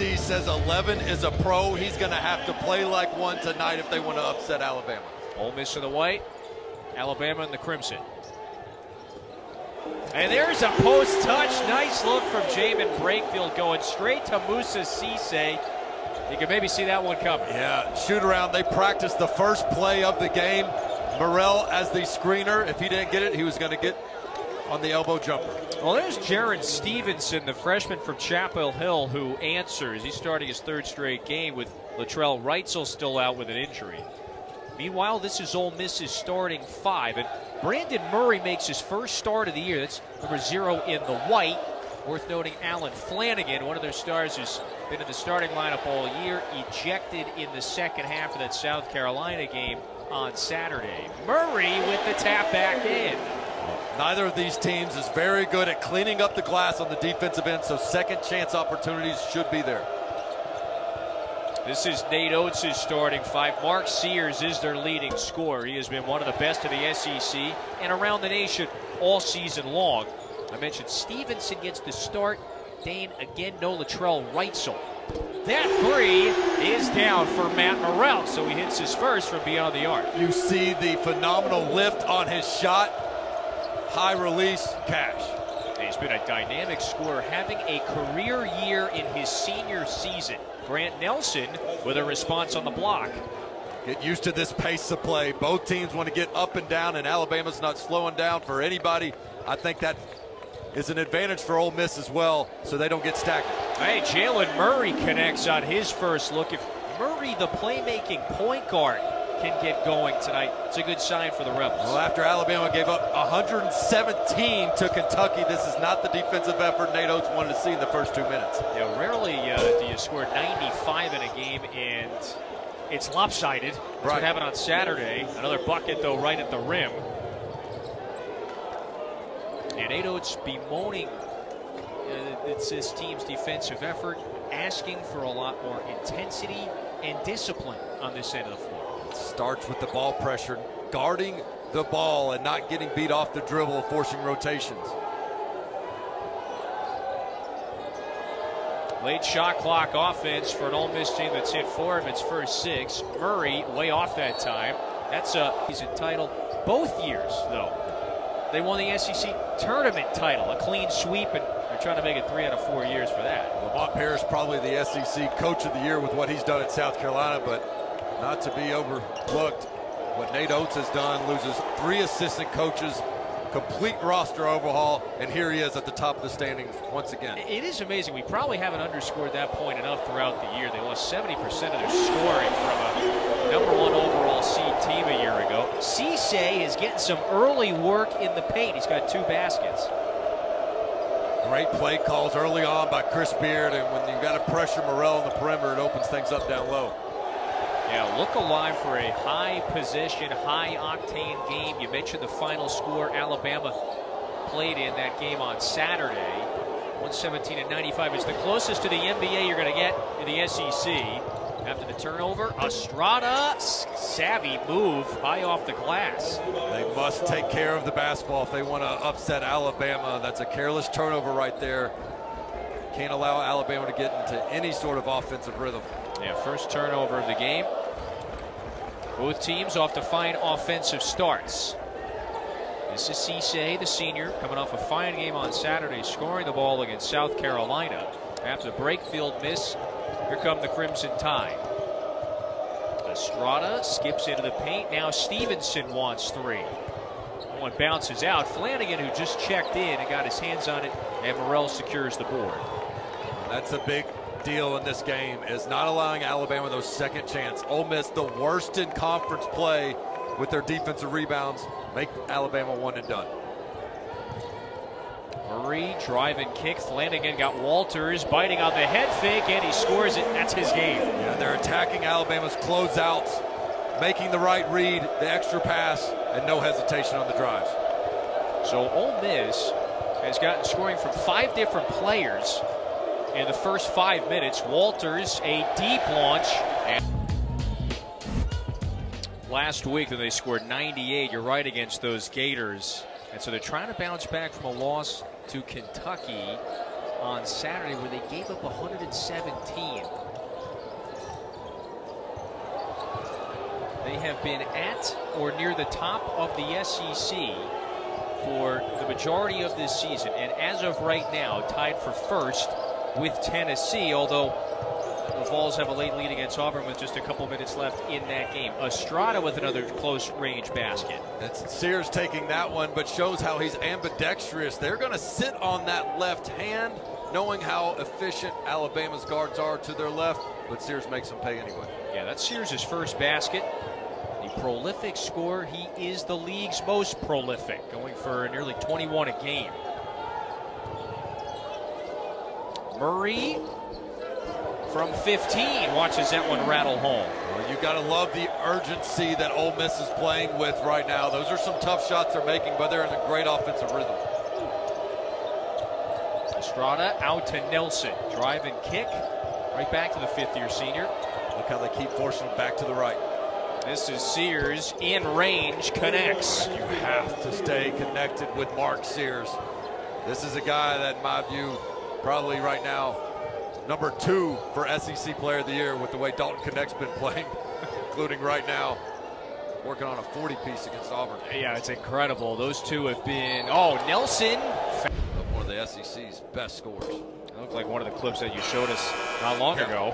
SEC says 11 is a pro. He's going to have to play like one tonight if they want to upset Alabama. Ole Miss in the white, Alabama in the crimson. And there's a post touch. Nice look from Jamin Brakefield going straight to Musa Cisse. You can maybe see that one coming. Yeah, shoot around. They practiced the first play of the game. Morrell as the screener. If he didn't get it, he was going to get on the elbow jumper. Well, there's Jaron Stevenson, the freshman from Chapel Hill, who answers. He's starting his third straight game with Latrell Reitzel still out with an injury. Meanwhile, this is Ole Miss's starting five, and Brandon Murray makes his first start of the year. That's number 0 in the white. Worth noting, Alan Flanagan, one of their stars who's been in the starting lineup all year, ejected in the second half of that South Carolina game on Saturday. Murray with the tap back in. Neither of these teams is very good at cleaning up the glass on the defensive end, so second chance opportunities should be there. This is Nate Oates' starting five. Mark Sears is their leading scorer. He has been one of the best of the SEC and around the nation all season long. I mentioned Stevenson gets the start. Dane again, no Latrell Reitzel. That three is down for Matt Morrell, so he hits his first from beyond the arc. You see the phenomenal lift on his shot. High release, cash. He's been a dynamic scorer, having a career year in his senior season. Grant Nelson with a response on the block. Get used to this pace of play. Both teams want to get up and down, and Alabama's not slowing down for anybody. I think that is an advantage for Ole Miss as well, so they don't get stagnant. Hey, Jalen Murray connects on his first look. If Murray, the playmaking point guard, can get going tonight, it's a good sign for the Rebels. Well, after Alabama gave up 117 to Kentucky, this is not the defensive effort Nate Oates wanted to see in the first 2 minutes. Yeah, rarely do you score 95 in a game and it's lopsided. That's what happened on Saturday. Another bucket, though, right at the rim. And Nate Oates bemoaning it's his team's defensive effort, asking for a lot more intensity and discipline on this end of the floor. Starts with the ball pressure, guarding the ball and not getting beat off the dribble, forcing rotations. Late shot clock offense for an Ole Miss team that's hit 4 of its first 6. Murray way off that time. He's entitled both years, though. They won the SEC tournament title, a clean sweep, and they're trying to make it 3 out of 4 years for that. Lamont Paris probably the SEC Coach of the Year with what he's done at South Carolina, but not to be overlooked. What Nate Oates has done, loses 3 assistant coaches, complete roster overhaul, and here he is at the top of the standings once again. It is amazing. We probably haven't underscored that point enough throughout the year. They lost 70% of their scoring from a #1 overall seed team a year ago. Cisse is getting some early work in the paint. He's got 2 baskets. Great play calls early on by Chris Beard, and when you've got to pressure Morrell on the perimeter, it opens things up down low. Yeah, look alive for a high-possession, high-octane game. You mentioned the final score Alabama played in that game on Saturday. 117-95 is the closest to the NBA you're going to get in the SEC. After the turnover, Estrada, savvy move, high off the glass. They must take care of the basketball if they want to upset Alabama. That's a careless turnover right there. Can't allow Alabama to get into any sort of offensive rhythm. Yeah, first turnover of the game. Both teams off to fine offensive starts. This is Cisse, the senior, coming off a fine game on Saturday, scoring the ball against South Carolina. After the Brakefield miss, here come the Crimson Tide. Estrada skips into the paint. Now Stevenson wants 3. One bounces out. Flanagan, who just checked in and got his hands on it, and Morrell secures the board. That's a big deal in this game, is not allowing Alabama those second chance. Ole Miss, the worst in conference play with their defensive rebounds, make Alabama one and done. Murray, drive and kick. Flanagan got Walters biting on the head fake, and he scores it. That's his game. Yeah, they're attacking Alabama's closeouts, making the right read, the extra pass, and no hesitation on the drives. So Ole Miss has gotten scoring from 5 different players in the first 5 minutes. Walters, a deep launch. And last week they scored 98. You're right, against those Gators. And so they're trying to bounce back from a loss to Kentucky on Saturday, where they gave up 117. have been at or near the top of the SEC for the majority of this season, and as of right now, tied for first with Tennessee, although the Vols have a late lead against Auburn with just a couple minutes left in that game. Estrada with another close-range basket. That's Sears taking that one, but shows how he's ambidextrous. They're going to sit on that left hand, knowing how efficient Alabama's guards are to their left, but Sears makes them pay anyway. Yeah, that's Sears' first basket. The prolific scorer. He is the league's most prolific, going for nearly 21 a game. Murray from 15 watches that one rattle home. Well, you got to love the urgency that Ole Miss is playing with right now. Those are some tough shots they're making, but they're in a great offensive rhythm. Estrada out to Nelson. Drive and kick. Right back to the fifth-year senior. Look how they keep forcing him back to the right. This is Sears in range, connects. You have to stay connected with Mark Sears. This is a guy that, in my view, probably right now, number 2 for SEC Player of the Year with the way Dalton Connect's been playing, including right now, working on a 40-piece against Auburn. Yeah, it's incredible. Those two have been, oh, Nelson. One of the SEC's best scorers. It looked like one of the clips that you showed us not long ago.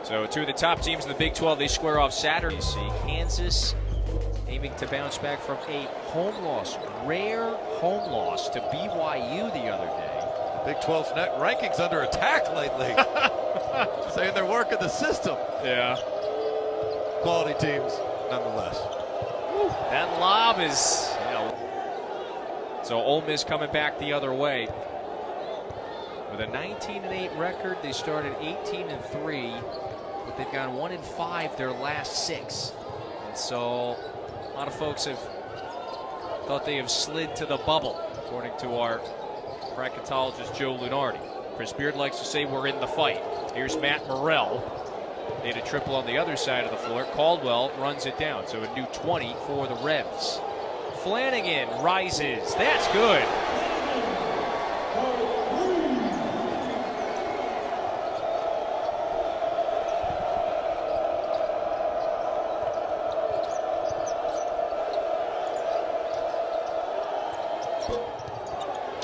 So two of the top teams in the Big 12, they square off Saturday. See Kansas aiming to bounce back from a home loss, rare home loss to BYU the other day. Big 12's net rankings under attack lately. Saying they're working the system. Yeah. Quality teams, nonetheless. That lob is, you know. So Ole Miss coming back the other way. With a 19-8 record, they started 18-3, but they've gone 1-5 their last 6. And so a lot of folks have thought they have slid to the bubble, according to our bracketologist Joe Lunardi. Chris Beard likes to say we're in the fight. Here's Matt Morrell. They had a triple on the other side of the floor. Caldwell runs it down, so a new 20 for the Rebs. Flanagan rises. That's good.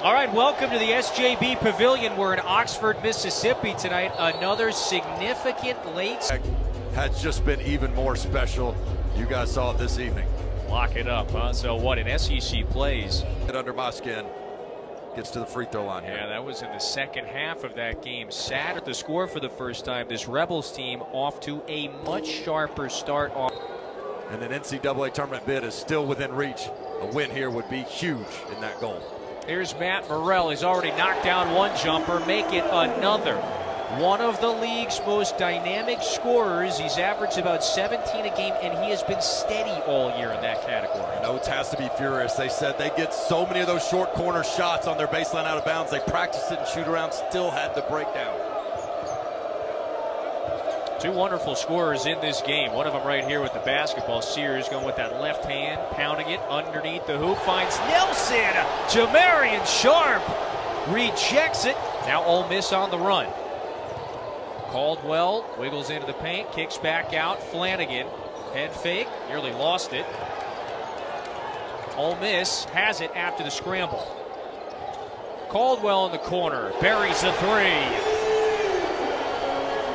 All right, welcome to the SJB Pavilion. We're in Oxford, Mississippi tonight. Another significant late. Has just been even more special. You guys saw it this evening. Lock it up, huh? So what, an SEC plays. Get under my skin. Gets to the free throw line here. Yeah, that was in the second half of that game. Saturday, the score for the first time. This Rebels team off to a much sharper start. And an NCAA tournament bid is still within reach. A win here would be huge in that goal. Here's Matt Morrell. He's already knocked down one jumper. Make it another. One of the league's most dynamic scorers. He's averaged about 17 a game, and he has been steady all year in that category. And Oates has to be furious. They said they get so many of those short corner shots on their baseline out of bounds. They practiced it and shoot around, still had the breakdown. Two wonderful scorers in this game. One of them right here with the basketball. Sears going with that left hand, pounding it underneath the hoop. Finds Nelson. Jamarian Sharp rejects it. Now Ole Miss on the run. Caldwell wiggles into the paint, kicks back out. Flanagan, head fake, nearly lost it. Ole Miss has it after the scramble. Caldwell in the corner, buries the three.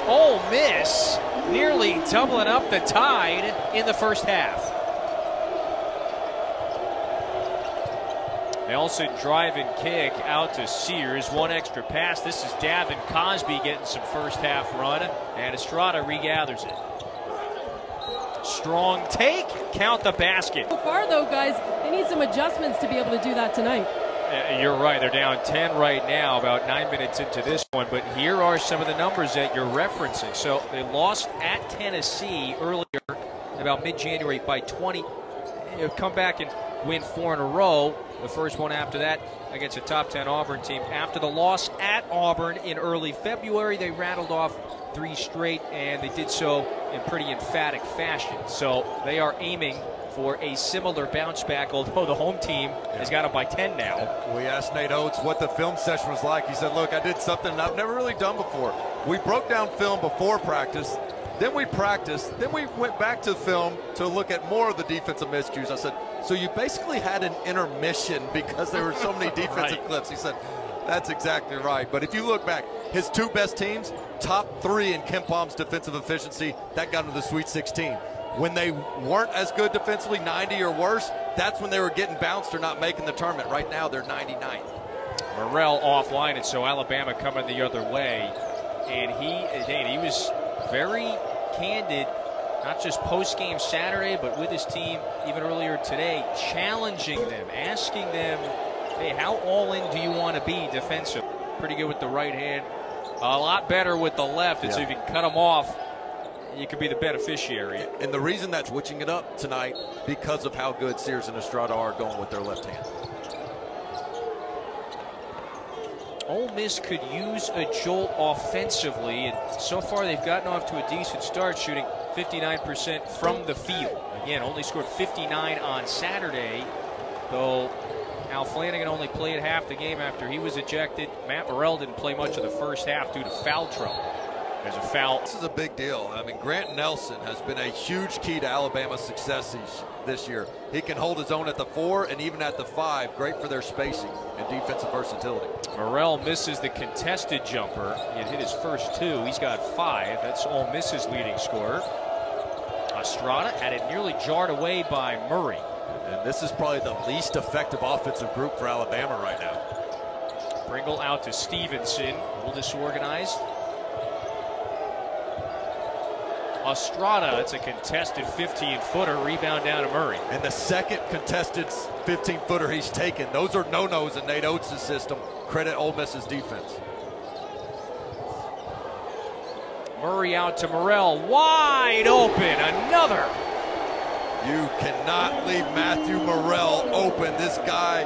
Ole Miss nearly doubling up the Tide in the first half. Nelson drive and kick out to Sears. One extra pass. This is Davin Cosby getting some first half run, and Estrada regathers it. Strong take. Count the basket. So far, though, guys, they need some adjustments to be able to do that tonight. You're right. They're down 10 right now, about 9 minutes into this one. But here are some of the numbers that you're referencing. So they lost at Tennessee earlier, about mid-January, by 20. They've come back and win 4 in a row. The first one after that against a top 10 Auburn team. After the loss at Auburn in early February, they rattled off 3 straight, and they did so in pretty emphatic fashion. So they are aiming for a similar bounce back, although the home team has got them by 10 now. We asked Nate Oates what the film session was like. He said, look, I did something I've never really done before. We broke down film before practice, Then we practiced. Then we went back to film to look at more of the defensive miscues. I said, so you basically had an intermission because there were so many defensive clips. He said, that's exactly right. But if you look back, his two best teams, top 3 in Ken Palm's defensive efficiency, that got him to the Sweet 16. When they weren't as good defensively, 90 or worse, that's when they were getting bounced or not making the tournament. Right now, they're 99th. Morrell offline, and so Alabama coming the other way. And he was very candid, not just post-game Saturday, but with his team even earlier today, challenging them, asking them, hey, how all-in do you want to be defensive? Pretty good with the right hand, a lot better with the left, and so if you can cut them off, you could be the beneficiary. And the reason that's switching it up tonight, because of how good Sears and Estrada are going with their left hand. Ole Miss could use a jolt offensively, and so far they've gotten off to a decent start, shooting 59% from the field. Again, only scored 59 on Saturday, though Al Flanagan only played half the game after he was ejected. Matt Morrell didn't play much of the first half due to foul trouble. There's a foul. This is a big deal. I mean, Grant Nelson has been a huge key to Alabama's success this year. He can hold his own at the 4 and even at the 5. Great for their spacing and defensive versatility. Morrell misses the contested jumper. He had hit his first 2. He's got 5. That's Ole Miss's leading scorer. Estrada had it nearly jarred away by Murray. And this is probably the least effective offensive group for Alabama right now. Pringle out to Stevenson. A little disorganized. Estrada, it's a contested 15-footer, rebound down to Murray. And the second contested 15-footer he's taken. Those are no-nos in Nate Oates' system. Credit Ole Miss's defense. Murray out to Morrell, wide open, another. You cannot leave Matthew Morrell open. This guy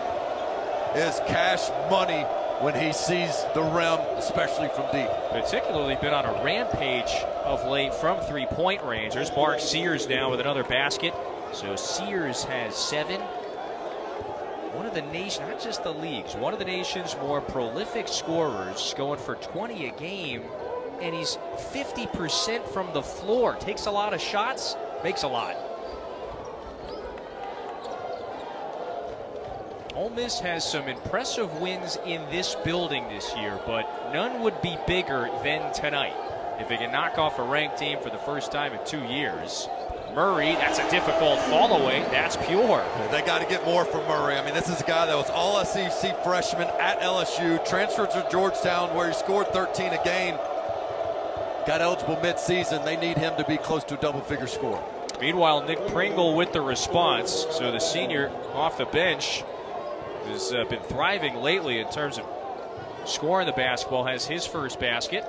is cash money when he sees the rim, especially from deep. Particularly been on a rampage of late from three-point range. There's Mark Sears down with another basket. So Sears has 7. One of the nation, not just the leagues, one of the nation's more prolific scorers, going for 20 a game, and he's 50% from the floor. Takes a lot of shots, makes a lot. Ole Miss has some impressive wins in this building this year, but none would be bigger than tonight. If they can knock off a ranked team for the first time in 2 years. Murray, that's a difficult fall away. That's pure. They got to get more from Murray. I mean, this is a guy that was all SEC freshman at LSU, transferred to Georgetown where he scored 13 a game. Got eligible mid-season. They need him to be close to a double-figure score. Meanwhile, Nick Pringle with the response. So the senior off the bench has been thriving lately in terms of scoring the basketball, has his first basket.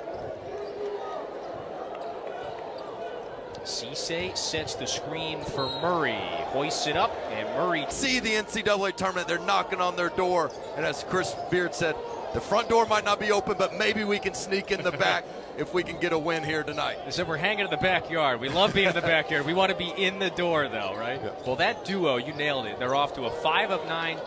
Cisse sets the screen for Murray, hoists it up, and Murray. See the NCAA tournament, they're knocking on their door, and as Chris Beard said, the front door might not be open, but maybe we can sneak in the back if we can get a win here tonight. They said we're hanging in the backyard. We love being in the backyard. We want to be in the door, though, right? Yeah. Well, that duo, you nailed it. They're off to a 5 of 9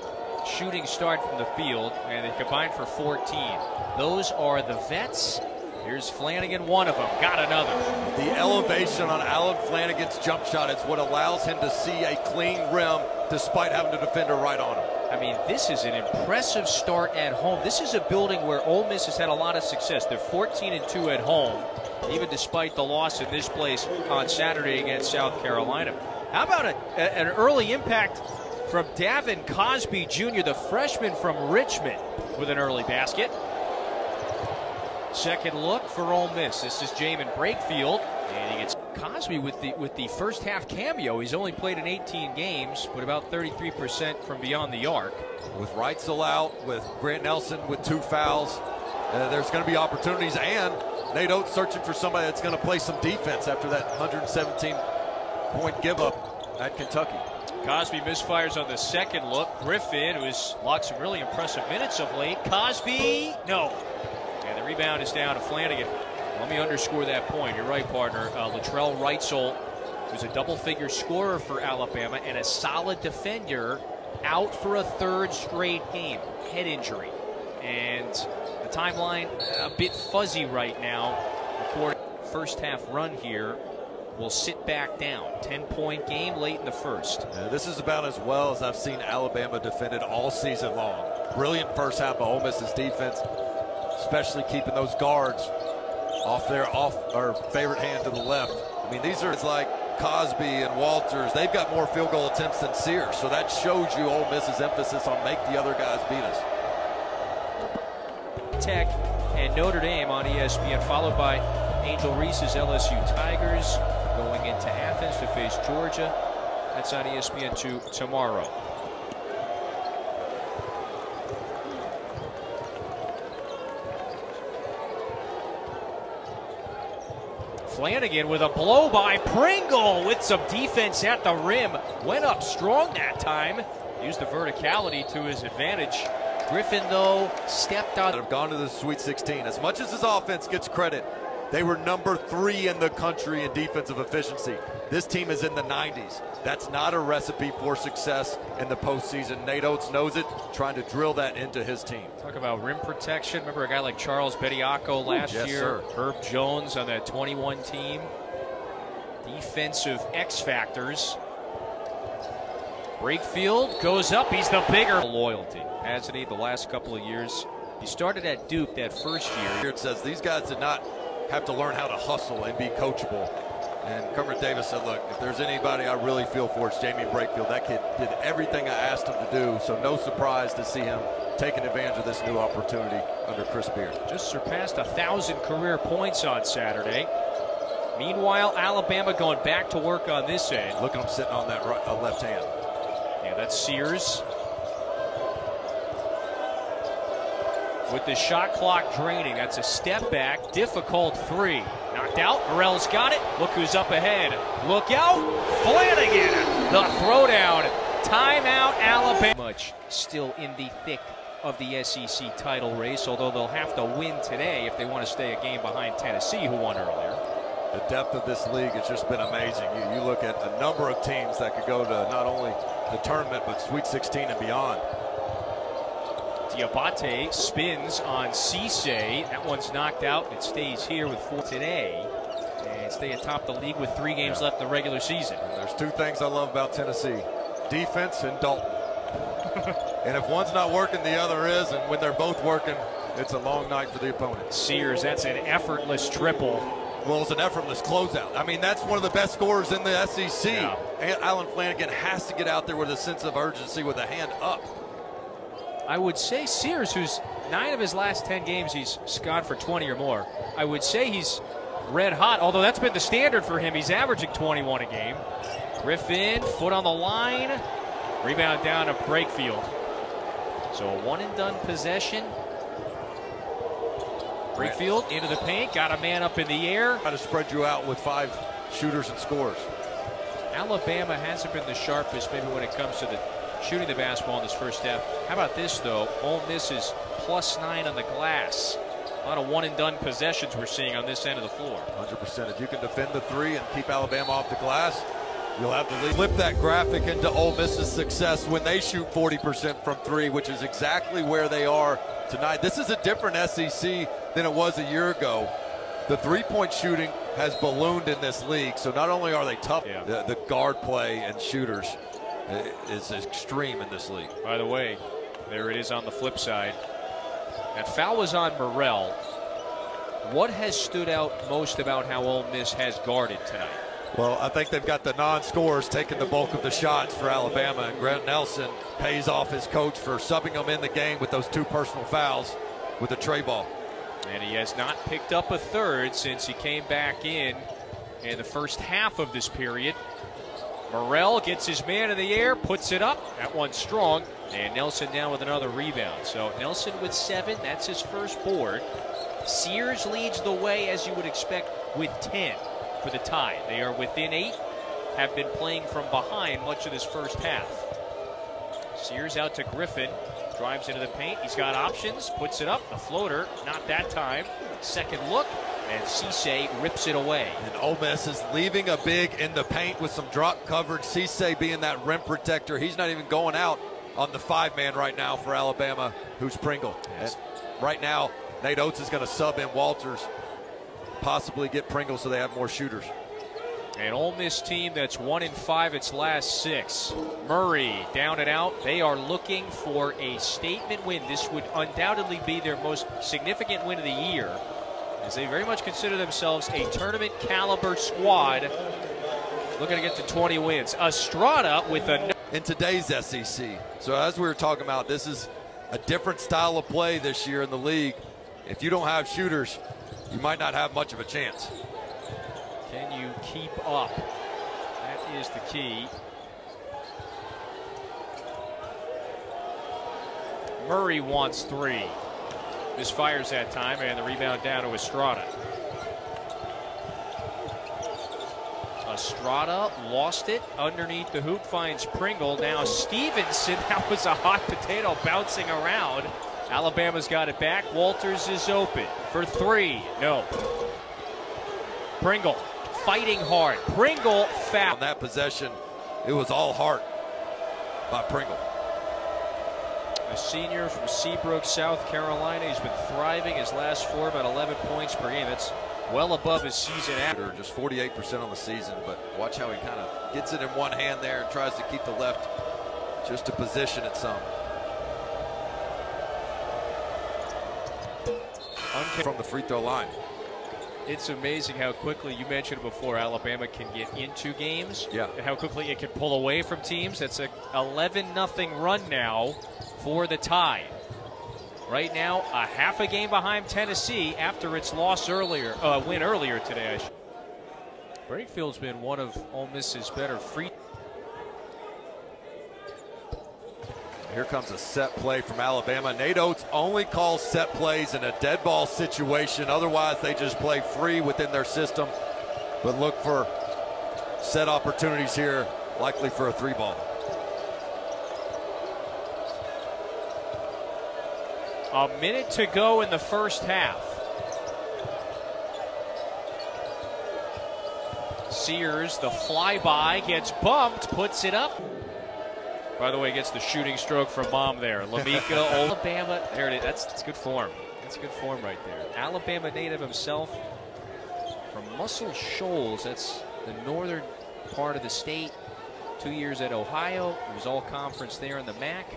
shooting start from the field, and they combined for 14. Those are the vets. Here's Flanagan, one of them, got another. The elevation on Alan Flanagan's jump shot is what allows him to see a clean rim despite having a defender right on him. I mean, this is an impressive start at home. This is a building where Ole Miss has had a lot of success. They're 14-2 at home, even despite the loss in this place on Saturday against South Carolina. How about an early impact from Davin Cosby Jr., the freshman from Richmond, with an early basket. Second look for Ole Miss. This is Jamin Brakefield, and he gets Cosby with the first half cameo. He's only played in 18 games, but about 33% from beyond the arc. With Reitzel out, with Grant Nelson with 2 fouls, there's going to be opportunities, and Nate Oates searching for somebody that's going to play some defense after that 117-point give-up at Kentucky. Cosby misfires on the second look. Griffin, who has logged some really impressive minutes of late. Cosby, no. And the rebound is down to Flanagan. Let me underscore that point. You're right, partner. Latrell Reitzel, who's a double-figure scorer for Alabama and a solid defender, out for a 3rd straight game. Head injury. And the timeline a bit fuzzy right now. first half run here will sit back down. 10-point game late in the first. Yeah, this is about as well as I've seen Alabama defended all season long. Brilliant first half of Ole Miss's defense, especially keeping those guards off our favorite hand to the left. I mean, these are like Cosby and Walters. They've got more field goal attempts than Sears, so that shows you Ole Miss's emphasis on make the other guys beat us. Tech and Notre Dame on ESPN, followed by Angel Reese's LSU Tigers going into Athens to face Georgia. That's on ESPN2 tomorrow. Flanagan with a blow by Pringle with some defense at the rim. Went up strong that time. Used the verticality to his advantage. Griffin, though, stepped out. Have gone to the Sweet 16. As much as his offense gets credit, they were number 3 in the country in defensive efficiency. This team is in the 90s. That's not a recipe for success in the postseason. Nate Oates knows it, trying to drill that into his team. Talk about rim protection. Remember a guy like Charles Bediako last year? Sir. Herb Jones on that 21 team. Defensive X factors. Brakefield goes up. He's the bigger loyalty, hasn't he, the last couple of years? He started at Duke that first year. Here it says these guys did not have to learn how to hustle and be coachable. And Kermit Davis said, look, if there's anybody I really feel for, it's Jamie Brakefield. That kid did everything I asked him to do, so no surprise to see him taking advantage of this new opportunity under Chris Beard. Just surpassed 1,000 career points on Saturday. Meanwhile, Alabama going back to work on this end. Look at him sitting on that left hand. Yeah, that's Sears. With the shot clock draining, that's a step back, difficult three. Knocked out, Morrell's got it. Look who's up ahead. Look out, Flanagan, the throwdown. Timeout, Alabama. Much still in the thick of the SEC title race, although they'll have to win today if they want to stay a game behind Tennessee, who won earlier. The depth of this league has just been amazing. You look at a number of teams that could go to not only the tournament, but Sweet 16 and beyond. Diabate spins on Cisse. That one's knocked out. It stays here with 4 today. And stay atop the league with 3 games left in the regular season. And there's 2 things I love about Tennessee. Defense and Dalton. And if one's not working, the other is. And when they're both working, it's a long night for the opponent. Sears, that's an effortless triple. Well, it's an effortless closeout. I mean, that's one of the best scorers in the SEC. Yeah. And Alan Flanagan has to get out there with a sense of urgency with a hand up. I would say Sears, who's 9 of his last 10 games, he's gone for 20 or more. I would say he's red hot, although that's been the standard for him. He's averaging 21 a game. Griffin, foot on the line. Rebound down to Brakefield. So a one-and-done possession. Brakefield into the paint, got a man up in the air. How to spread you out with 5 shooters and scores. Alabama hasn't been the sharpest maybe when it comes to the shooting the basketball in this first half. How about this, though? Ole Miss is +9 on the glass. A lot of one-and-done possessions we're seeing on this end of the floor. 100%. If you can defend the 3 and keep Alabama off the glass, you'll have the lead. Flip that graphic into Ole Miss's success when they shoot 40% from 3, which is exactly where they are tonight. This is a different SEC than it was a year ago. The 3-point shooting has ballooned in this league, so not only are they tough, the guard play and shooters is extreme in this league. By the way, there it is on the flip side. That foul was on Morrell. What has stood out most about how Ole Miss has guarded tonight? Well, I think they've got the non-scorers taking the bulk of the shots for Alabama, and Grant Nelson pays off his coach for subbing him in the game with those 2 personal fouls with the tray ball. And he has not picked up a third since he came back in the first half of this period. Morrell gets his man in the air, puts it up. That one's strong. And Nelson down with another rebound. So Nelson with 7. That's his first board. Sears leads the way, as you would expect, with 10 for the tie. They are within 8. Have been playing from behind much of this first half. Sears out to Griffin. Drives into the paint. He's got options. Puts it up. The floater. Not that time. Second look. And Cisse rips it away. And Ole Miss is leaving a big in the paint with some drop coverage. Cisse being that rim protector. He's not even going out on the 5-man right now for Alabama, who's Pringle. Yes. And right now, Nate Oates is going to sub in Walters. possibly get Pringle so they have more shooters. An Ole Miss team that's 1-5 its last 6. Murray down and out. They are looking for a statement win. This would undoubtedly be their most significant win of the year, as they very much consider themselves a tournament caliber squad looking to get to 20 wins. Estrada with a... In today's SEC. So as we were talking about, this is a different style of play this year in the league. If you don't have shooters, you might not have much of a chance. Can you keep up? That is the key. Murray wants 3. Misfires that time, and the rebound down to Estrada. Estrada lost it underneath the hoop, finds Pringle. Now Stevenson, that was a hot potato bouncing around. Alabama's got it back. Walters is open for 3. No. Pringle fighting hard. Pringle foul. On that possession, it was all heart by Pringle. A senior from Seabrook, South Carolina. He's been thriving his last 4, about 11 points per game. That's well above his season average. Just 48% on the season, but watch how he kind of gets it in one hand there and tries to keep the left just to position it some. From the free throw line. It's amazing how quickly, you mentioned before, Alabama can get into games. Yeah. And how quickly it can pull away from teams. It's a 11-0 run now for the Tide. Right now, a half a game behind Tennessee after its win earlier today. Breakfield's been one of Ole Miss's better free. Here comes a set play from Alabama. Nate Oates only calls set plays in a dead ball situation. Otherwise, they just play free within their system. But look for set opportunities here, likely for a 3-ball. A minute to go in the first half. Sears, the flyby, gets bumped, puts it up. By the way, gets the shooting stroke from Mom there. Lamika, Alabama, there it is. That's good form. That's good form right there. Alabama native himself from Muscle Shoals. That's the northern part of the state. 2 years at Ohio. He was all conference there in the MAC.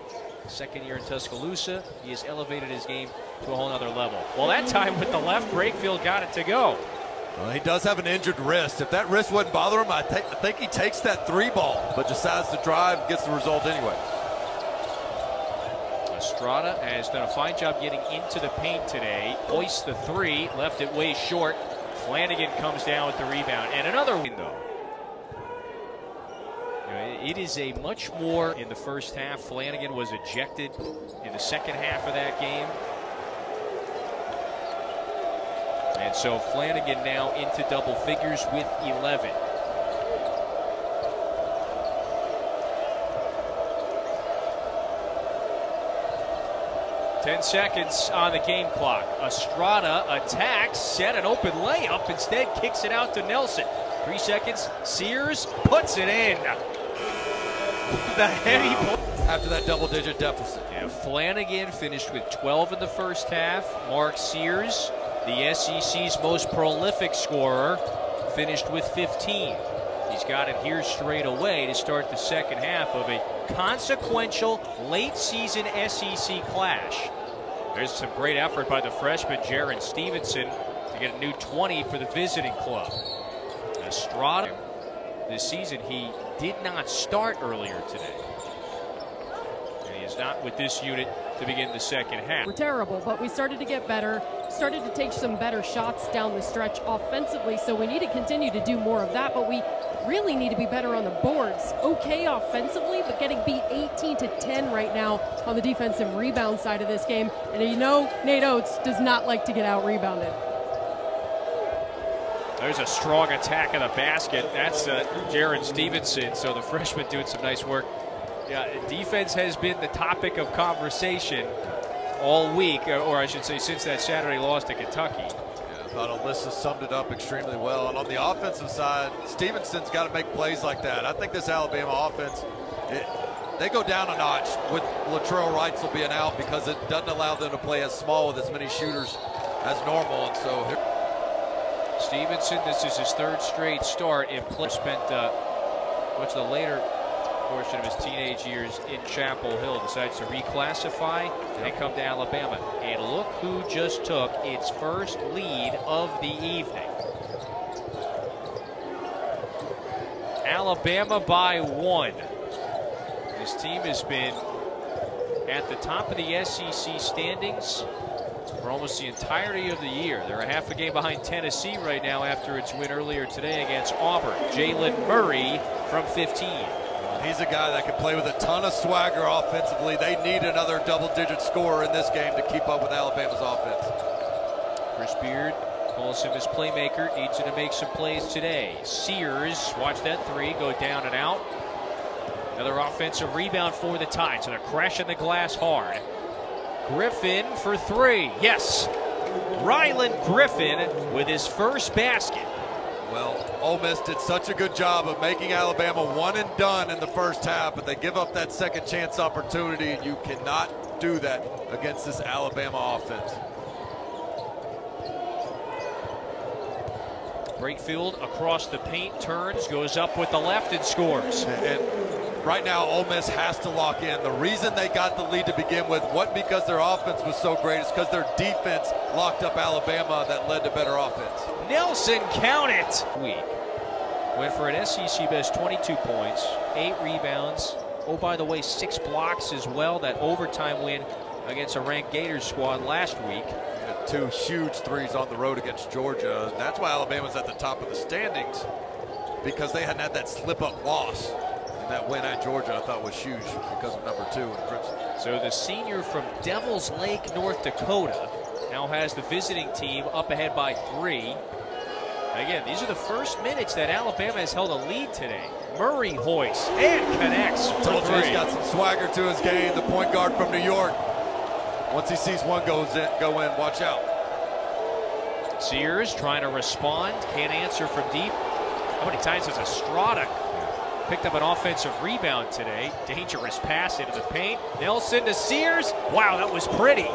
Second year in Tuscaloosa. He has elevated his game to a whole other level. Well, that time with the left, Breakfield got it to go. Well, he does have an injured wrist. If that wrist wouldn't bother him, I think he takes that 3-ball, but decides to drive, gets the result anyway. Estrada has done a fine job getting into the paint today. Hoists the 3, left it way short. Flanagan comes down with the rebound. And another win, though. It is a much more in the first half. Flanagan was ejected in the second half of that game. And so Flanagan now into double figures with 11. Ten seconds on the game clock. Estrada attacks, set an open layup, instead kicks it out to Nelson. 3 seconds, Sears puts it in. The heady after that double-digit deficit. Yeah, Flanagan finished with 12 in the first half. Mark Sears, the SEC's most prolific scorer, finished with 15. He's got it here straight away to start the second half of a consequential late-season SEC clash. There's some great effort by the freshman Jaron Stevenson to get a new 20 for the visiting club. Estrada, this season, he did not start earlier today. And he is not with this unit to begin the second half. We're terrible, but we started to get better, started to take some better shots down the stretch offensively, so we need to continue to do more of that, but we really need to be better on the boards. Okay offensively, but getting beat 18-10 right now on the defensive rebound side of this game. And you know Nate Oates does not like to get out-rebounded. There's a strong attack of the basket. That's Jaron Stevenson, so the freshman doing some nice work. Yeah, defense has been the topic of conversation all week, or I should say since that Saturday loss to Kentucky. Yeah, I thought Alyssa summed it up extremely well. And on the offensive side, Stevenson's got to make plays like that. I think this Alabama offense, they go down a notch with Latrell Wrightsell being out because it doesn't allow them to play as small with as many shooters as normal. And so Stevenson, this is his third straight start in play. Spent much of the later portion of his teenage years in Chapel Hill. Decides to reclassify and come to Alabama. And look who just took its first lead of the evening. Alabama by 1. This team has been at the top of the SEC standings for almost the entirety of the year. They're a half a game behind Tennessee right now after its win earlier today against Auburn. Jalen Murray from 15. He's a guy that can play with a ton of swagger offensively. They need another double-digit scorer in this game to keep up with Alabama's offense. Chris Beard calls him his playmaker. Needs him to make some plays today. Sears, watch that three go down and out. Another offensive rebound for the Tide, so they're crashing the glass hard. Griffin for 3. Yes, Ryland Griffin with his first basket. Well, Ole Miss did such a good job of making Alabama one and done in the first half, but they give up that second chance opportunity, and you cannot do that against this Alabama offense. Brakefield across the paint, turns, goes up with the left and scores. And right now, Ole Miss has to lock in. The reason they got the lead to begin with wasn't because their offense was so great. It's because their defense locked up Alabama that led to better offense. Nelson, count it! Went for an SEC best 22 points, 8 rebounds. Oh, by the way, 6 blocks as well. That overtime win against a ranked Gators squad last week. 2 huge threes on the road against Georgia. That's why Alabama's at the top of the standings, because they hadn't had that slip-up loss. And that win at Georgia I thought was huge because of number 2 in Crimson. So the senior from Devils Lake, North Dakota, now has the visiting team up ahead by 3. Again, these are the first minutes that Alabama has held a lead today. Murray hoists and connects for 3. He's got some swagger to his game, the point guard from New York. Once he sees one go in, watch out. Sears trying to respond, can't answer from deep. How many times has Estrada picked up an offensive rebound today? Dangerous pass into the paint. Nelson to Sears. Wow, that was pretty.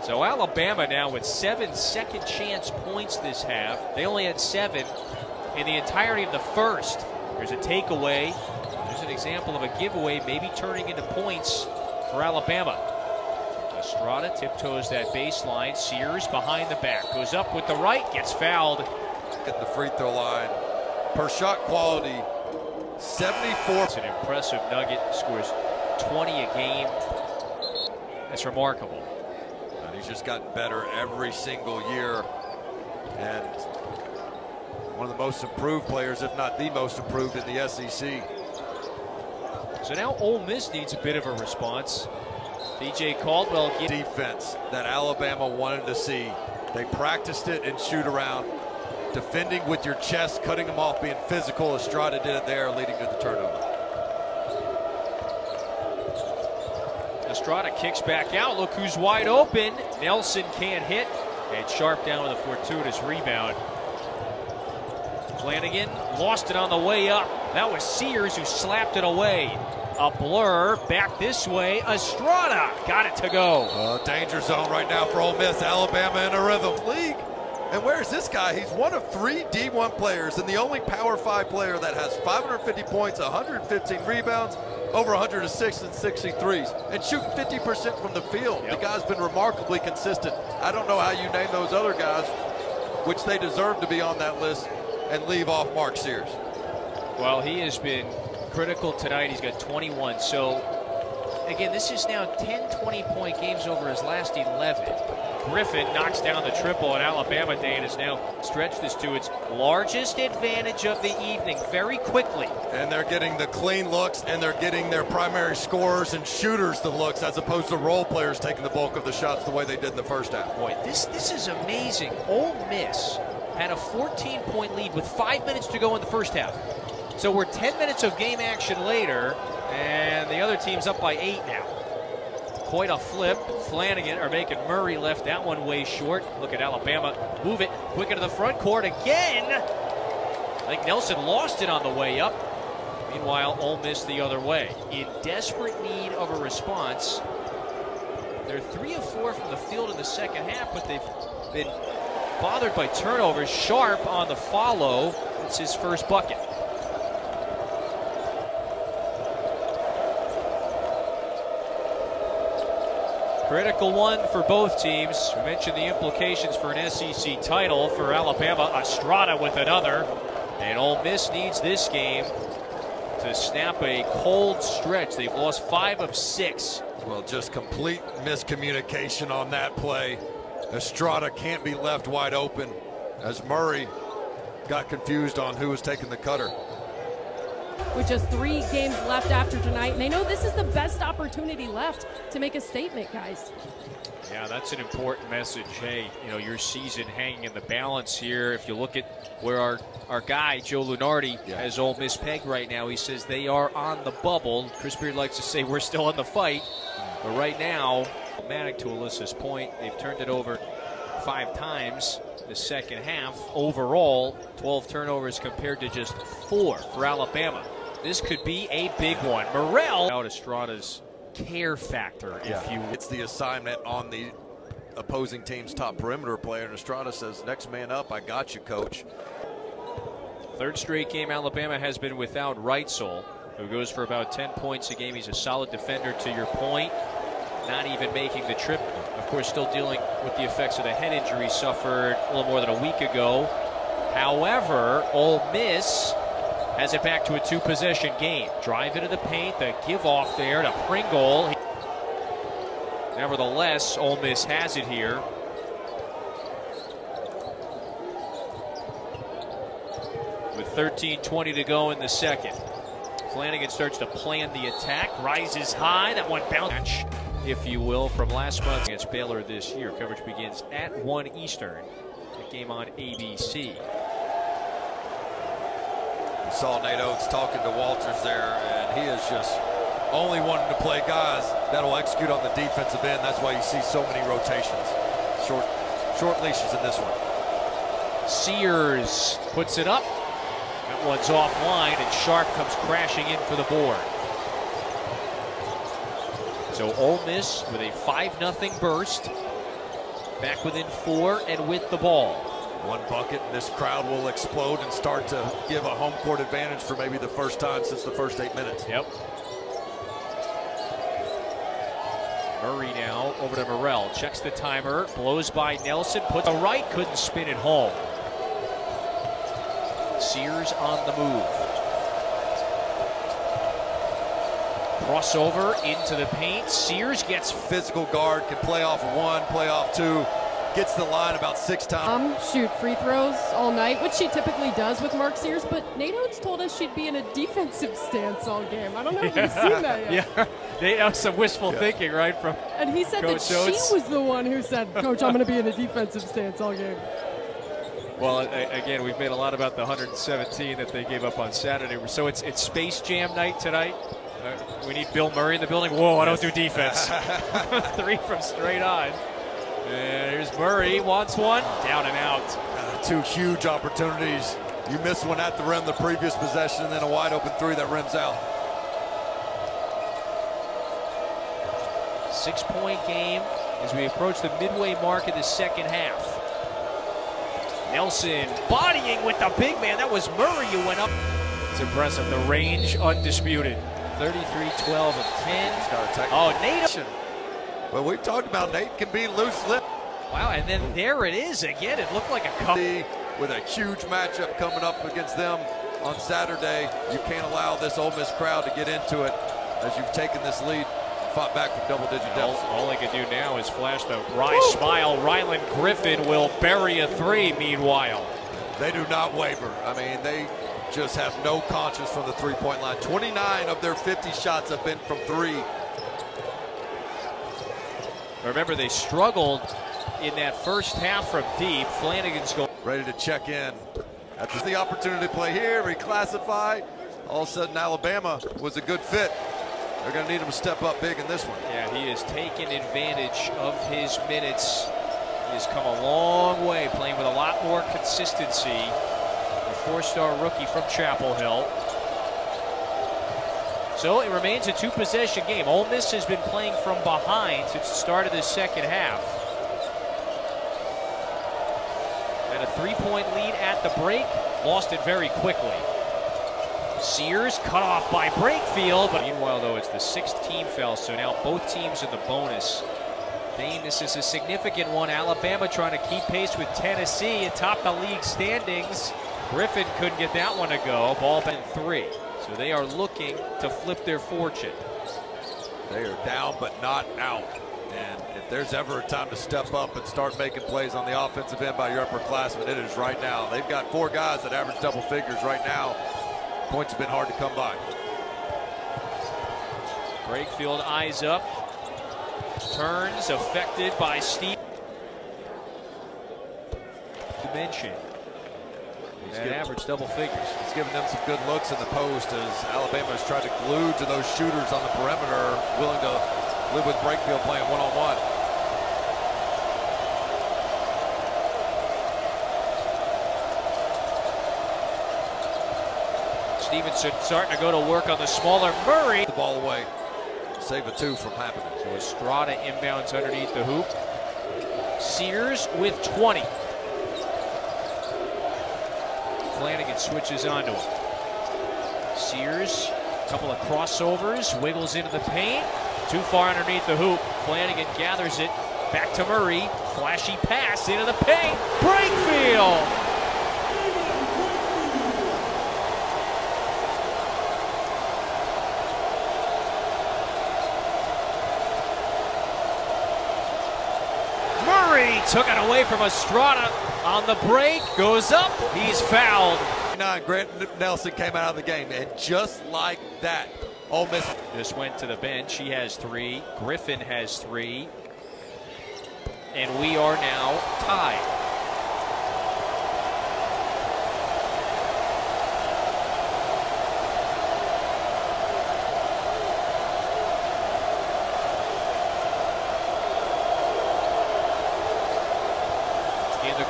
So Alabama now with 7 second chance points this half. They only had 7 in the entirety of the first. There's a takeaway. There's an example of a giveaway maybe turning into points for Alabama. Estrada tiptoes that baseline. Sears behind the back. Goes up with the right. Gets fouled. At the free throw line. Per shot quality, 74. It's an impressive nugget. Scores 20 a game. That's remarkable. And he's just gotten better every single year. And one of the most improved players, if not the most improved in the SEC. So now Ole Miss needs a bit of a response. DJ Caldwell. Defense that Alabama wanted to see. They practiced it in shoot around. Defending with your chest, cutting them off, being physical. Estrada did it there, leading to the turnover. Estrada kicks back out. Look who's wide open. Nelson can't hit. And Sharp down with a fortuitous rebound. Flanagan lost it on the way up. That was Sears who slapped it away. A blur back this way. Estrada got it to go. Danger zone right now for Ole Miss. Alabama in a rhythm. League. And where's this guy? He's one of 3 D1 players and the only Power 5 player that has 550 points, 115 rebounds, over 100 assists and 63s, and shooting 50% from the field. Yep. The guy's been remarkably consistent. I don't know how you name those other guys, which they deserve to be on that list, and leave off Mark Sears. Well, he has been critical tonight. He's got 21. So, again, this is now 10 20-point games over his last 11. Griffin knocks down the triple, and Alabama, Dan, has now stretched this to its largest advantage of the evening very quickly. And they're getting the clean looks, and they're getting their primary scorers and shooters the looks, as opposed to role players taking the bulk of the shots the way they did in the first half. Boy, this is amazing. Ole Miss had a 14-point lead with 5 minutes to go in the first half. So we're 10 minutes of game action later, and the other team's up by 8 now. Quite a flip. Flanagan are making Murray left that one way short. Look at Alabama move it quick into the front court again. I think Nelson lost it on the way up. Meanwhile, Ole Miss the other way. In desperate need of a response. They're 3 of 4 from the field in the second half, but they've been bothered by turnovers. Sharp on the follow. It's his first bucket. Critical one for both teams. We mentioned the implications for an SEC title for Alabama. Estrada with another. And Ole Miss needs this game to snap a cold stretch. They've lost 5 of 6. Well, just complete miscommunication on that play. Estrada can't be left wide open as Murray got confused on who was taking the cutter. With just 3 games left after tonight, and they know this is the best opportunity left to make a statement, guys. Yeah, that's an important message. Hey, you know, your season hanging in the balance here. If you look at where our guy, Joe Lunardi, has Ole Miss pegged right now, he says they are on the bubble. Chris Beard likes to say we're still in the fight. But right now, dramatic to Alyssa's point, they've turned it over 5 times the second half. Overall, 12 turnovers compared to just 4 for Alabama. This could be a big one. Morrell out Estrada's care factor, if you. It's the assignment on the opposing team's top perimeter player, and Estrada says, next man up, I got you, coach. Third straight game Alabama has been without Reitzel, who goes for about 10 points a game. He's a solid defender, to your point. Not even making the trip. Of course, still dealing with the effects of the head injury suffered a little more than a week ago. However, Ole Miss has it back to a 2-possession game. Drive into the paint, the give off there to Pringle. Nevertheless, Ole Miss has it here. With 13:20 to go in the second. Flanagan starts to plan the attack, rises high. That one bounce, if you will, from last month against Baylor this year. Coverage begins at 1 Eastern. The game on ABC. We saw Nate Oates talking to Walters there, and he is just only wanting to play guys that'll execute on the defensive end. That's why you see so many rotations. Short leashes in this one. Sears puts it up. That one's offline, and Sharp comes crashing in for the board. So Ole Miss with a 5-0 burst. Back within 4 and with the ball. One bucket, and this crowd will explode and start to give a home court advantage for maybe the first time since the first 8 minutes. Yep. Murray now over to Morrell. Checks the timer, blows by Nelson, puts a right, couldn't spin it home. Sears on the move. Crossover into the paint. Sears gets physical guard, can play off 1, play off 2. Gets the line about 6 times. Shoot free throws all night, which she typically does with Mark Sears, but Nate Oates told us she'd be in a defensive stance all game. I don't know if you've seen that yet. Yeah, that was some wishful thinking, right? From and he said Coach that Oates. she was the one who said, Coach, I'm going to be in a defensive stance all game. Well, again, we've made a lot about the 117 that they gave up on Saturday. So it's Space Jam night tonight. We need Bill Murray in the building. Whoa, I don't do defense. 3 from straight on. And here's Murray, wants one, down and out. 2 huge opportunities. You missed one at the rim the previous possession, and then a wide open 3 that rims out. 6-point game as we approach the midway mark of the second half. Nelson bodying with the big man. That was Murray who went up. It's impressive. The range undisputed. 33, 12, and 10. Oh, Nate. Well, we've talked about Nate can be loose-lipped. Wow, and then there it is again. It looked like a cup. With a huge matchup coming up against them on Saturday, you can't allow this Ole Miss crowd to get into it as you've taken this lead, fought back from double-digit deficit. All they can do now is flash the wry smile. Ryland Griffin will bury a 3 meanwhile. They do not waver. I mean, they just have no conscience from the three-point line. 29 of their 50 shots have been from 3. Remember, they struggled in that first half from deep. Flanagan's going. Ready to check in. After the opportunity to play here, reclassify. All of a sudden, Alabama was a good fit. They're going to need him to step up big in this one. Yeah, he has taken advantage of his minutes. He has come a long way, playing with a lot more consistency. The 4-star rookie from Chapel Hill. So it remains a two-possession game. Ole Miss has been playing from behind since the start of the second half. And a three-point lead at the break, lost it very quickly. Sears cut off by Brakefield, but meanwhile, though, it's the sixth team foul, so now both teams in the bonus. Dane, this is a significant one. Alabama trying to keep pace with Tennessee atop the league standings. Griffin couldn't get that one to go. Ball back 3. So they are looking to flip their fortune. They are down but not out. And if there's ever a time to step up and start making plays on the offensive end by your upperclassmen, it is right now. They've got 4 guys that average double figures right now. Points have been hard to come by. Brakefield eyes up. Turns affected by Steve. Dimension. He's average double figures. He's giving them some good looks in the post as Alabama has tried to glue to those shooters on the perimeter, willing to live with Brakefield playing one-on-one. Stevenson starting to go to work on the smaller Murray. The ball away. Save a 2 from happening. So Estrada inbounds underneath the hoop. Sears with 20. Flanagan switches onto him. Sears, a couple of crossovers, wiggles into the paint. Too far underneath the hoop. Flanagan gathers it. Back to Murray. Flashy pass into the paint. Brakefield! Took it away from Estrada on the break, goes up, he's fouled. Grant Nelson came out of the game, and just like that, Ole Miss just went to the bench. He has 3, Griffin has 3, and we are now tied.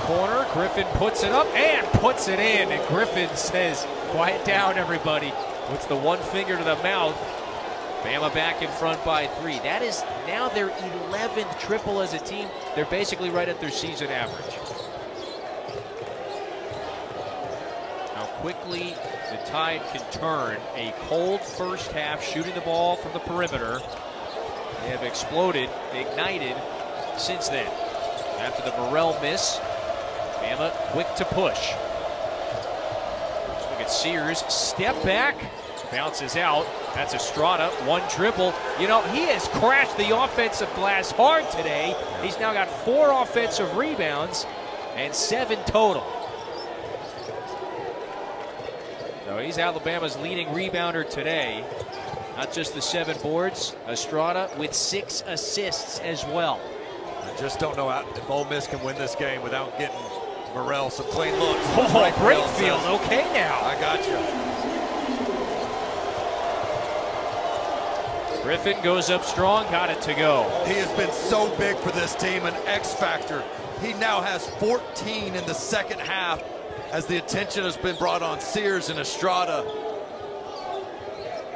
Corner, Griffin puts it up and puts it in, and Griffin says, quiet down everybody. Puts the one finger to the mouth. Bama back in front by 3. That is now their 11th triple as a team. They're basically right at their season average. How quickly the Tide can turn. A cold first half, shooting the ball from the perimeter. They have exploded, ignited since then. After the Morrell miss, Bama quick to push. Look at Sears, step back, bounces out. That's Estrada, 1 dribble. You know, he has crashed the offensive glass hard today. He's now got 4 offensive rebounds and 7 total. So he's Alabama's leading rebounder today. Not just the 7 boards, Estrada with 6 assists as well. I just don't know if Ole Miss can win this game without getting Morrell some clean looks. Oh, Brakefield, okay now. I got you. Griffin goes up strong, got it to go. He has been so big for this team, an X factor. He now has 14 in the second half as the attention has been brought on Sears and Estrada.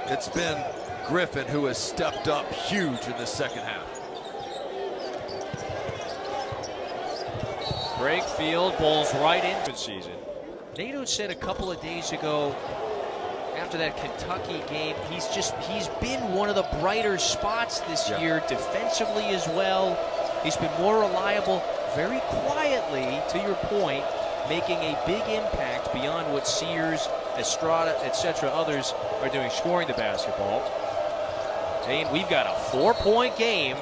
It's been Griffin who has stepped up huge in the second half. Brakefield bowls right into the season. Nato said a couple of days ago after that Kentucky game, he's been one of the brighter spots this year defensively as well. He's been more reliable, very quietly, to your point, making a big impact beyond what Sears, Estrada, etc. others are doing, scoring the basketball. And we've got a 4-point game.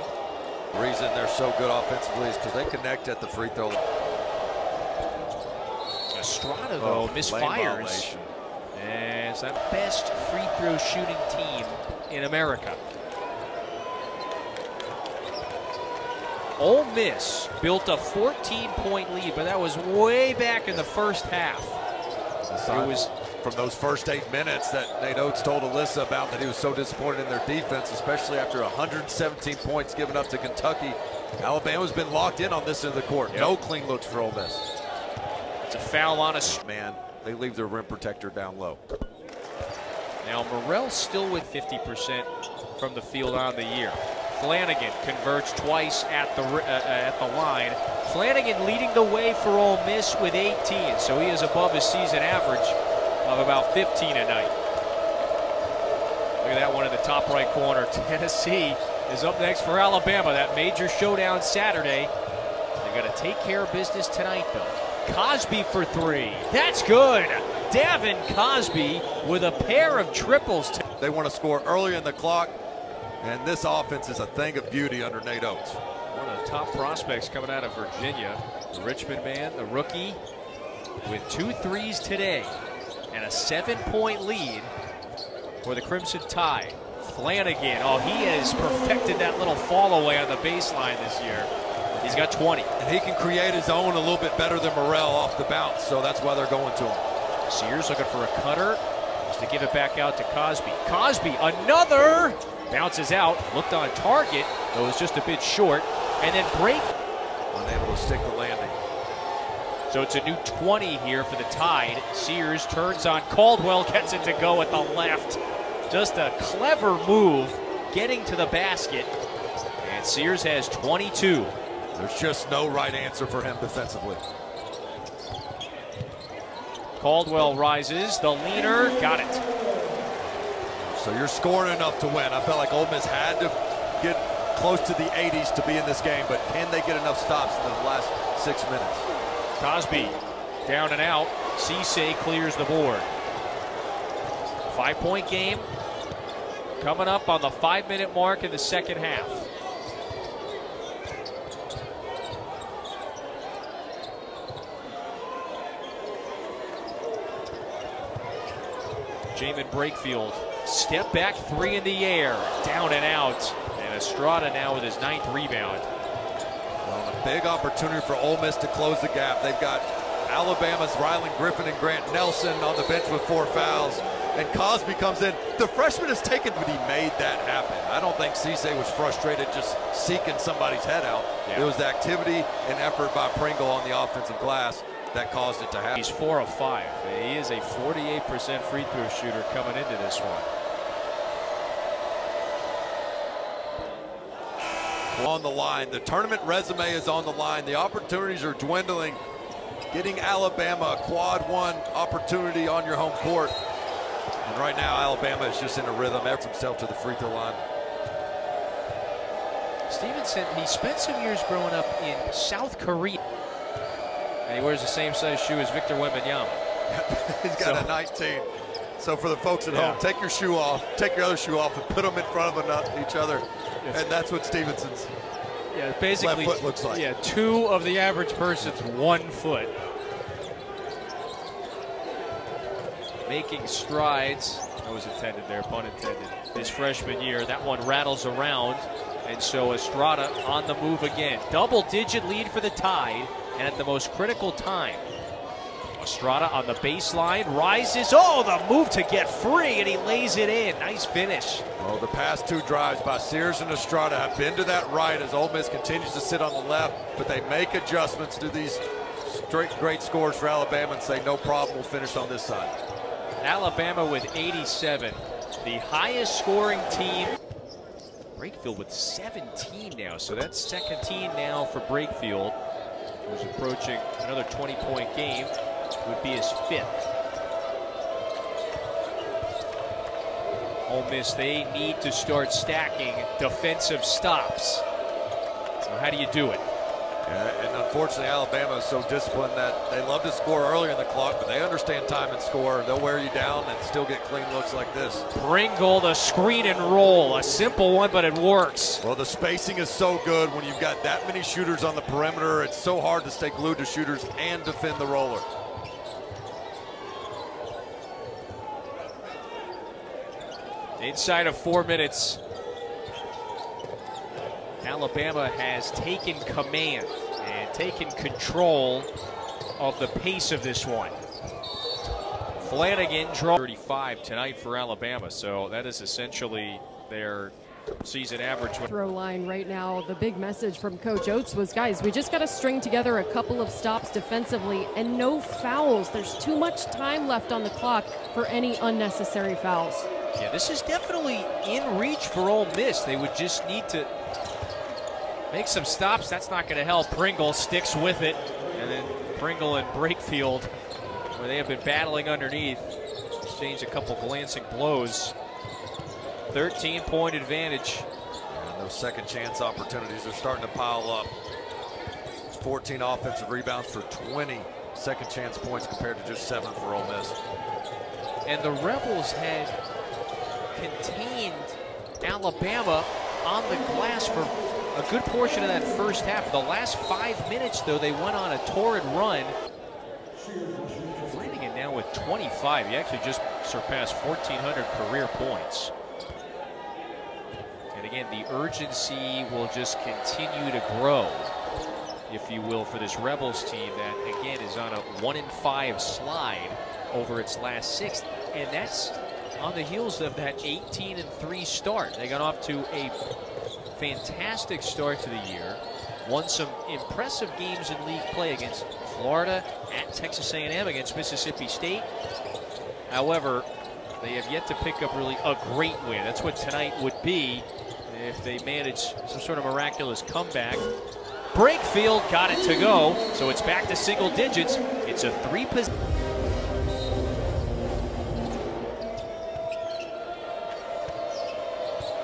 The reason they're so good offensively is because they connect at the free throw. Estrada, though, misfires. And it's the best free throw shooting team in America. Ole Miss built a 14-point lead, but that was way back in the first half. It was from those first 8 minutes that Nate Oates told Alyssa about, that he was so disappointed in their defense, especially after 117 points given up to Kentucky. Alabama's been locked in on this end of the court. No clean looks for Ole Miss. It's a foul on us. Man, they leave their rim protector down low. Now Morrell still with 50% from the field on the year. Flanagan converts twice at the line. Flanagan leading the way for Ole Miss with 18, so he is above his season average of about 15 a night. Look at that one in the top right corner. Tennessee is up next for Alabama. That major showdown Saturday. They got to take care of business tonight, though. Cosby for three. That's good. Davin Cosby with a pair of triples. They want to score early in the clock, and this offense is a thing of beauty under Nate Oates. One of the top prospects coming out of Virginia. The Richmond man, the rookie, with 2 threes today and a 7-point lead for the Crimson Tide. Flanagan, oh, he has perfected that little fall away on the baseline this year. He's got 20. And he can create his own a little bit better than Morrell off the bounce, so that's why they're going to him. Sears looking for a cutter, just to give it back out to Cosby. Cosby, another! Bounces out, looked on target, though it was just a bit short, and then break. Unable to stick the landing. So it's a new 20 here for the Tide. Sears turns on Caldwell, gets it to go at the left. Just a clever move, getting to the basket. And Sears has 22. There's just no right answer for him defensively. Caldwell rises, the leaner, got it. So you're scoring enough to win. I felt like Ole Miss had to get close to the 80s to be in this game, but can they get enough stops in the last 6 minutes? Cosby down and out. Cisse clears the board. 5-point game coming up on the 5-minute mark in the second half. Jamin Brakefield, step back three in the air, down and out. And Estrada now with his 9th rebound. Well, a big opportunity for Ole Miss to close the gap. They've got Alabama's Rylan Griffin and Grant Nelson on the bench with 4 fouls. And Cosby comes in. The freshman has taken, but he made that happen. I don't think Cisse was frustrated just seeking somebody's head out. Yeah. It was the activity and effort by Pringle on the offensive glass that caused it to happen. He's 4 of 5. He is a 48% free throw shooter coming into this one. On the line. The tournament resume is on the line. The opportunities are dwindling. Getting Alabama a quad 1 opportunity on your home court. And right now, Alabama is just in a rhythm. Efforts himself to the free throw line. Stevenson, he spent some years growing up in South Korea. And he wears the same size shoe as Victor Wembanyama. He's got a 19. So for the folks at home, take your shoe off, take your other shoe off, and put them in front of each other. And that's what Stevenson's basically left foot looks like. Yeah, 2 of the average person's 1 foot. Making strides. That was intended there, pun intended. His freshman year, that one rattles around. And so Estrada on the move again. Double-digit lead for the Tide, and at the most critical time. Estrada on the baseline, rises. Oh, the move to get free, and he lays it in. Nice finish. Well, the past 2 drives by Sears and Estrada have been to that right as Ole Miss continues to sit on the left, but they make adjustments to these great scores for Alabama and say, no problem, we'll finish on this side. Alabama with 87, the highest scoring team. Brakefield with 17 now, so that's second team now for Brakefield, who's approaching another 20-point game. Would be his 5th. Ole Miss, they need to start stacking defensive stops. So how do you do it? Yeah, and unfortunately, Alabama is so disciplined that they love to score early in the clock, but they understand time and score. They'll wear you down and still get clean looks like this. Pringle, the screen and roll. A simple one, but it works. Well, the spacing is so good when you've got that many shooters on the perimeter. It's so hard to stay glued to shooters and defend the roller. Inside of 4 minutes, Alabama has taken command and taken control of the pace of this one. Flanagan draw 35 tonight for Alabama, so that is essentially their season average. Throw line right now, the big message from Coach Oates was, guys, we just got to string together a couple of stops defensively and no fouls. There's too much time left on the clock for any unnecessary fouls. Yeah, this is definitely in reach for Ole Miss. They would just need to make some stops. That's not going to help. Pringle sticks with it. And then Pringle and Brakefield, where they have been battling underneath, exchange a couple glancing blows. 13-point advantage. And those second chance opportunities are starting to pile up. 14 offensive rebounds for 20 second chance points compared to just 7 for Ole Miss. And the Rebels had contained Alabama on the glass for a good portion of that first half. The last 5 minutes, though, they went on a torrid run. Flanagan now with 25. He actually just surpassed 1,400 career points. And again, the urgency will just continue to grow, if you will, for this Rebels team that, again, is on a 1-5 slide over its last 6. And that's on the heels of that 18-3 start. They got off to a fantastic start to the year, won some impressive games in league play against Florida, at Texas A&M, against Mississippi State. However, they have yet to pick up really a great win. That's what tonight would be if they manage some sort of miraculous comeback. Brakefield got it to go, so it's back to single digits. It's a 3-position.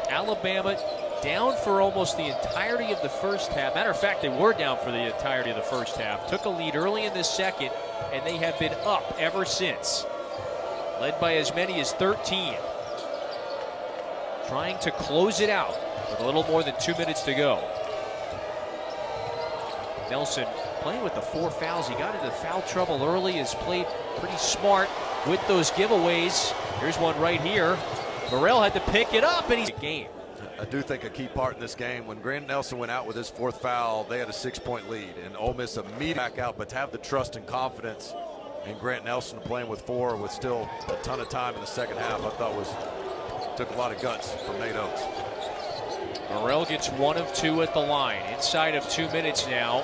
Alabama down for almost the entirety of the first half. Matter of fact, they were down for the entirety of the first half. Took a lead early in the second, and they have been up ever since. Led by as many as 13. Trying to close it out with a little more than 2 minutes to go. Nelson playing with the 4 fouls. He got into foul trouble early, has played pretty smart with those giveaways. Here's one right here. Morrell had to pick it up, and he's game. I do think a key part in this game, when Grant Nelson went out with his 4th foul, they had a 6-point lead, and Ole Miss immediately back out, but to have the trust and confidence in Grant Nelson playing with 4 with still a ton of time in the second half, I thought took a lot of guts from Nate Oates. Morrell gets 1 of 2 at the line. Inside of 2 minutes now.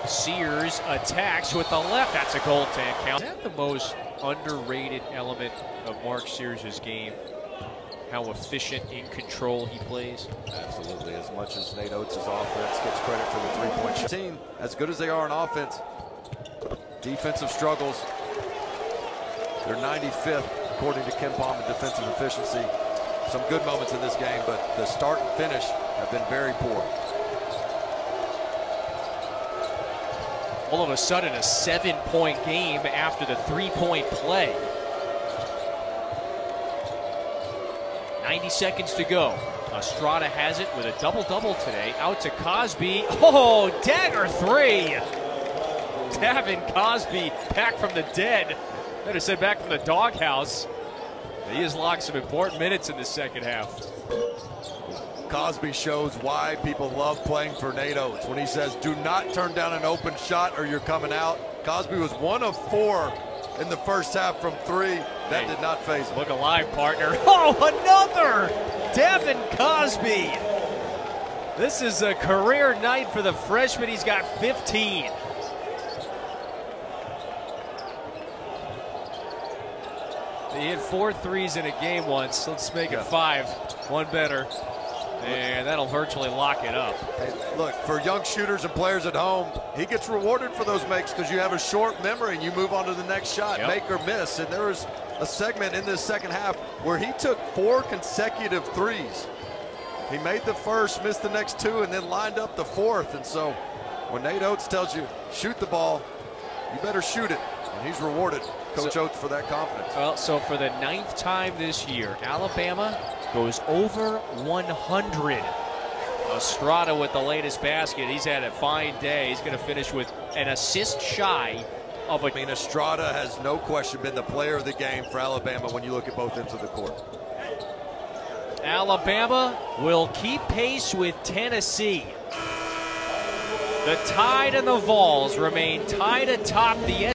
Sears attacks with the left. That's a goaltend count. Is that the most underrated element of Mark Sears' game? How efficient, in control he plays? Absolutely. As much as Nate Oates' offense gets credit for the 3-point shot. Team, as good as they are on offense, defensive struggles. They're 95th, according to Ken Palm, in defensive efficiency. Some good moments in this game, but the start and finish have been very poor. All of a sudden, a 7-point game after the 3-point play. 90 seconds to go. Estrada has it with a double-double today. Out to Cosby. Oh, dagger 3. Davin Cosby back from the dead. Better said back from the doghouse. He has logged some important minutes in the second half. Cosby shows why people love playing for Nate Oates. When he says, do not turn down an open shot or you're coming out. Cosby was 1 of 4 in the first half from 3. That did not faze him. Look alive, partner. Oh, another! Davin Cosby. This is a career night for the freshman. He's got 15. He hit 4 threes in a game once. Let's make it 5. One better. And that'll virtually lock it up. Hey, look, for young shooters and players at home, he gets rewarded for those makes because you have a short memory and you move on to the next shot, make or miss. And there was a segment in this second half where he took 4 consecutive threes. He made the first, missed the next 2, and then lined up the 4th. And so when Nate Oates tells you, shoot the ball, you better shoot it. And he's rewarded Coach Oates for that confidence. Well, so for the 9th time this year, Alabama goes over 100. Estrada with the latest basket. He's had a fine day. He's going to finish with an assist shy of a... I mean, Estrada has no question been the player of the game for Alabama when you look at both ends of the court. Alabama will keep pace with Tennessee. The Tide and the Vols remain tied atop the